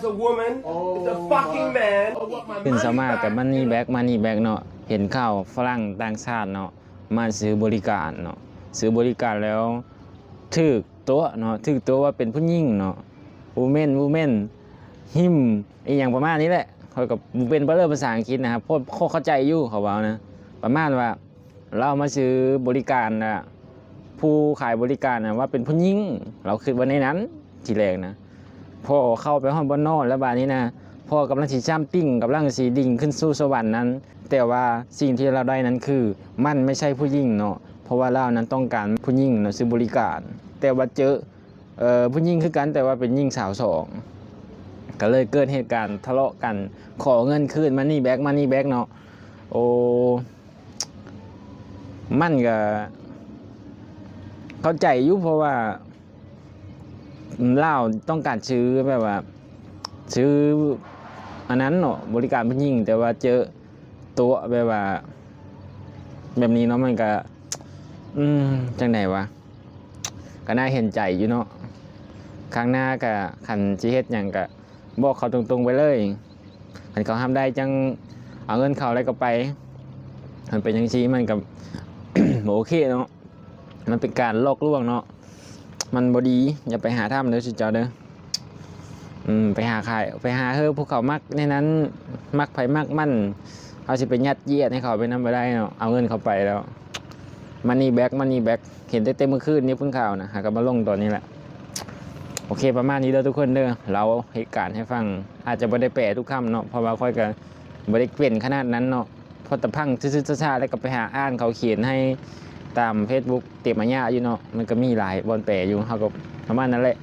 a woman it's a fucking man ขึ้นสมากับมันนี่แบ็กเนาะเห็นข่าวฝรั่งต่างชาติเนาะมาซื้อบริการเนาะซื้อบริการแล้วถูกตัวเนาะถูกตัวว่าเป็นผู้หญิงเนาะวูแมนฮิมอีอย่างประมาณนี้แหละเขากับเป็นภาษาอังกฤษนะครับพวกเข้าใจอยู่เขาว่านะประมาณว่าเรามาซื้อบริการนะผู้ขายบริการนะว่าเป็นผู้หญิงเราคิดว่าในนั้นทีแรกนะพอเข้าไปห้องบนนอนแล้วบาดนี้นะพอกำลังสีจ้ำปิ้งกำลังสีดิ่งขึ้นสู่สวรรค์นั้นแต่ว่าสิ่งที่เราได้นั้นคือมันไม่ใช่ผู้หญิงเนาะเพราะว่าเรานั้นต้องการผู้หญิงเนาะซื้อบริการแต่ว่าเจอผู้หญิงคือกันแต่ว่าเป็นหญิงสาวสองก็เลยเกิดเหตุการณ์ทะเลาะกันขอเงินคืนมันนี่แบ็กเนาะโอ้มันก็เข้าใจอยู่เพราะว่าเล่าต้องการซื้อแบบว่าซื้ออันนั้นเนาะบริการผู้หญิงแต่ว่าเจอตัวแบบว่าแบบนี้เนาะมันก็จังไหนวะก็น่าเห็นใจอยู่เนาะครั้งหน้าก็ขันสิเฮ็ดหยังก็บอกเขาตรงๆไปเลยขันเขาห้ามได้จังเอาเงินเขาอะไรก็ไปมันเป็นจังซี่มันกับ โอเคเนาะมันเป็นการลอกลวงเนาะมันบดีอย่าไปหาทำเด้อสิเจ้าเด้อไปหาขายไปหาพวกเขามักในนั้นมักไผมักมั่นเอาสิไปยัดเยียดให้เขาไปนำไปได้เนาะเอาเงินเขาไปแล้วมันนี่แบ็กเห็นเต็มเมื่อคืนนี้เพิ่งข่าวนะหากมาลงตอนนี้แหละโอเคประมาณนี้เด้อทุกคนเด้อเราเหตุการณ์ให้ฟังอาจจะไม่ได้แปลทุกคำเนาะเพราะว่าค่อยกันไม่ได้เปลี่ยนขนาดนั้นเนาะพอตะพังซื่อๆซ่าๆแล้วก็ไปหาอ่านเขาเขียนให้ตาม Facebook เต็มอัญญาอยู่เนาะมันก็มีหลายบอลแปลอยู่เขาก็ประมาณนั้นแหละ